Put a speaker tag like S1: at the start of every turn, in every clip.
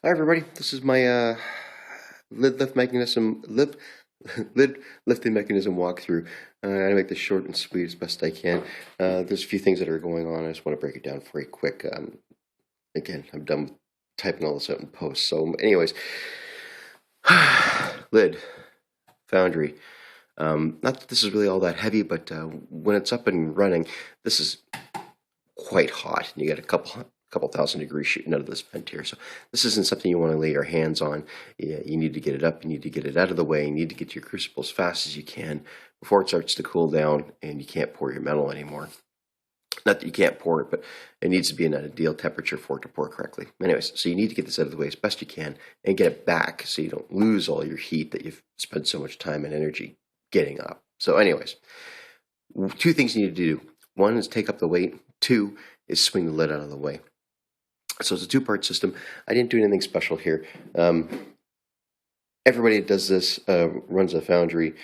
S1: Hi everybody, this is my lid lifting mechanism walkthrough. I'm gonna make this short and sweet as best I can. There's a few things that are going on. I just want to break it down for you quick. Again, I'm done with typing all this out in post. So, anyways, lid, Foundry. Not that this is really all that heavy, but when it's up and running, this is quite hot. You get a couple thousand degrees shooting out of this vent here. So this isn't something you want to lay your hands on. You need to get it up, you need to get it out of the way, you need to get to your crucible as fast as you can before it starts to cool down and you can't pour your metal anymore. Not that you can't pour it, but it needs to be in an ideal temperature for it to pour correctly. Anyways, so you need to get this out of the way as best you can and get it back so you don't lose all your heat that you've spent so much time and energy getting up. So anyways, two things you need to do. One is take up the weight. Two is swing the lid out of the way. So it's a two-part system. I didn't do anything special here. Everybody that does this, runs a foundry,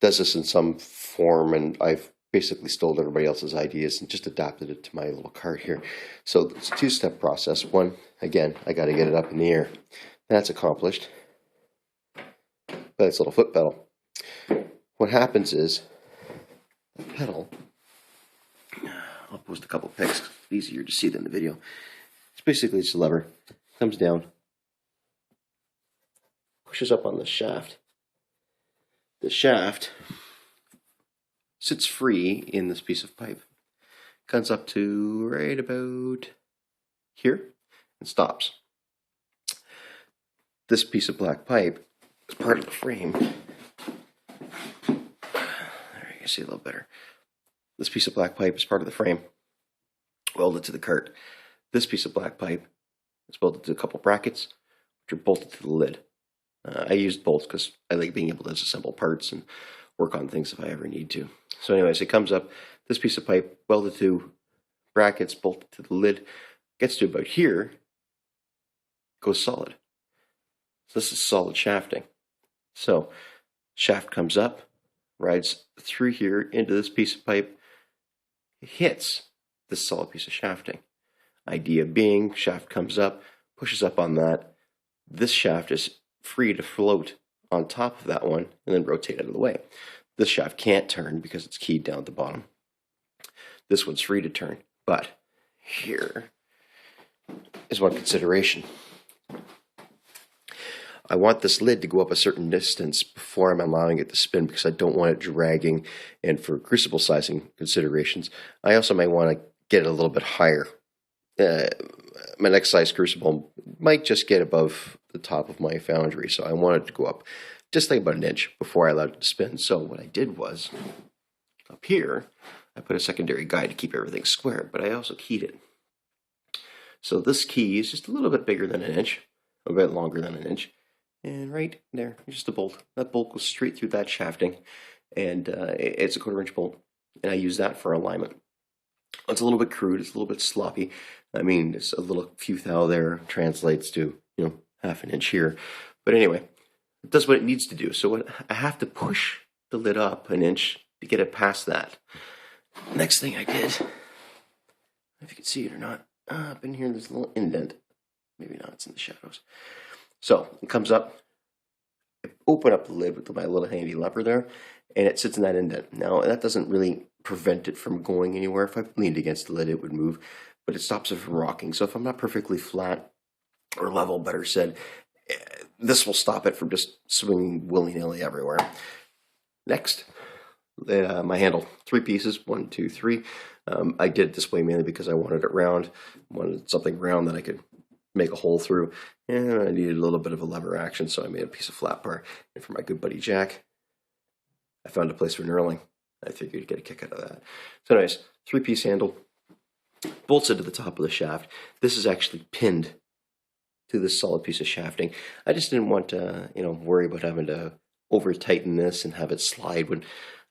S1: does this in some form, and I've basically stole everybody else's ideas and just adapted it to my little cart here. So it's a two-step process. One, again, I got to get it up in the air. That's accomplished by this little foot pedal. What happens is the pedal, I'll post a couple pics, it's easier to see than the video. It's basically just a lever, comes down, pushes up on the shaft. The shaft sits free in this piece of pipe, comes up to right about here and stops. This piece of black pipe is part of the frame. There you can see a little better. This piece of black pipe is part of the frame, welded to the cart. This piece of black pipe is bolted to a couple brackets, which are bolted to the lid. I used bolts because I like being able to disassemble parts and work on things if I ever need to. So anyways, it comes up, this piece of pipe welded to brackets, bolted to the lid, gets to about here, goes solid. So this is solid shafting. So shaft comes up, rides through here into this piece of pipe, hits this solid piece of shafting. Idea being, shaft comes up, pushes up on that. This shaft is free to float on top of that one and then rotate out of the way. This shaft can't turn because it's keyed down at the bottom. This one's free to turn, but here is one consideration. I want this lid to go up a certain distance before I'm allowing it to spin because I don't want it dragging, and for crucible sizing considerations, I also might want to get it a little bit higher. My next size crucible might just get above the top of my foundry, so I wanted to go up just like about an inch before I allowed it to spin. So what I did was, up here, I put a secondary guide to keep everything square, but I also keyed it. So this key is just a little bit bigger than an inch, a bit longer than an inch, and right there, just a bolt. That bolt goes straight through that shafting, and it's a 1/4 inch bolt, and I use that for alignment. It's a little bit crude, it's a little bit sloppy. I mean, it's a little few thou there translates to, half an inch here. But anyway, it does what it needs to do. So what I have to push the lid up an inch to get it past that. Next thing I did, I don't know if you can see it or not, up in here there's a little indent. Maybe not, it's in the shadows. So it comes up, I open up the lid with my little handy lever there, and it sits in that indent. Now, that doesn't really prevent it from going anywhere. If I leaned against the lid, it would move, but it stops it from rocking. So if I'm not perfectly flat or level, better said, this will stop it from just swinging willy-nilly everywhere. Next, my handle, 3 pieces, 1, 2, 3. I did it this way mainly because I wanted it round, wanted something round that I could make a hole through, and I needed a little bit of a lever action, so I made a piece of flat bar. And for my good buddy Jack, I found a place for knurling. I figured you'd get a kick out of that. So anyways, 3-piece handle, bolts into the top of the shaft. This is actually pinned to this solid piece of shafting. I just didn't want to, worry about having to over tighten this and have it slide when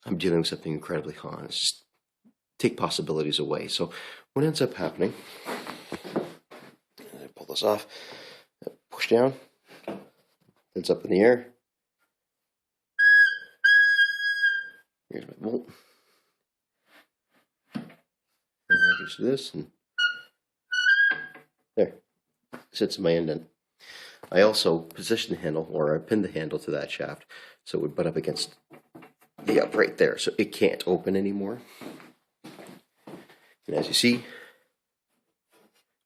S1: I'm dealing with something incredibly hot. It's just take possibilities away. So what ends up happening, I pull this off, push down, it's up in the air. Here's my bolt. And I can do this, and there, sits in my indent. I also positioned the handle, or I pinned the handle to that shaft, so it would butt up against the upright there, so it can't open anymore. And as you see,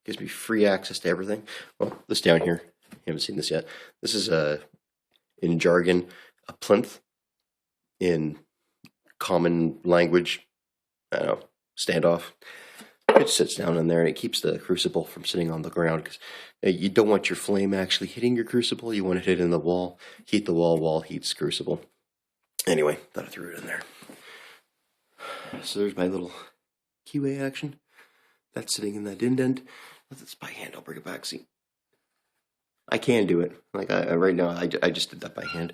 S1: gives me free access to everything. Well, this down here, you haven't seen this yet. This is in jargon, a plinth. In common language, I don't know, standoff. It sits down in there and it keeps the crucible from sitting on the ground, because you don't want your flame actually hitting your crucible. You want it hit in the wall, heat the wall, wall heats crucible. Anyway, thought I threw it in there. So there's my little keyway action. That's sitting in that indent. That's by hand. I'll bring it back. See, I can do it. Like right now, I just did that by hand.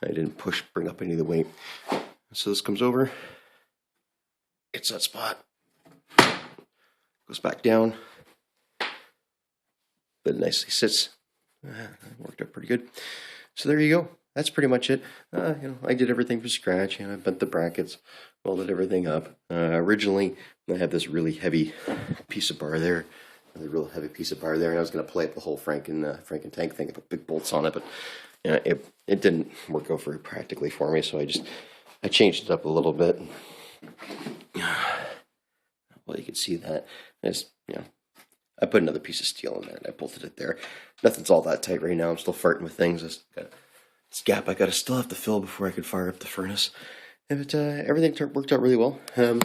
S1: I didn't bring up any of the weight. So this comes over. It's that spot. Goes back down. But it nicely sits. Worked out pretty good. So there you go. That's pretty much it. I did everything from scratch, and I bent the brackets, welded everything up. Originally, I had this really heavy piece of bar there, and I was going to play up the whole Franken tank thing and put big bolts on it, but it didn't work out very practically for me, so I changed it up a little bit. Well, you can see that. I put another piece of steel in there, and I bolted it there. Nothing's all that tight right now. I'm still farting with things. This gap I still have to fill before I can fire up the furnace. But everything worked out really well. Pedal,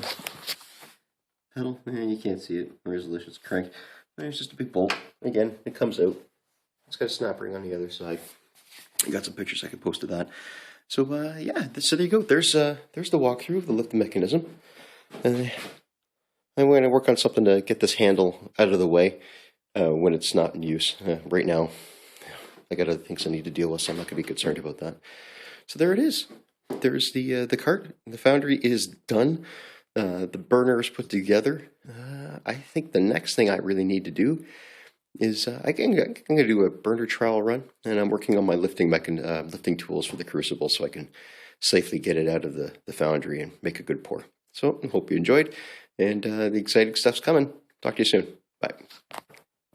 S1: you can't see it. Resolution's cranked. It's just a big bolt. Again, it comes out. It's got a snap ring on the other side. I got some pictures I can post of that. So yeah, so there you go. There's the walkthrough of the lift mechanism. I'm going to work on something to get this handle out of the way when it's not in use. Right now, I got other things I need to deal with, so I'm not going to be concerned about that. So there it is. There's the cart. The Foundry is done. The burner is put together. I think the next thing I really need to do is I'm going to do a burner trial run, and I'm working on my lifting tools for the crucible so I can safely get it out of the Foundry and make a good pour. So I hope you enjoyed, and the exciting stuff's coming. Talk to you soon. Bye.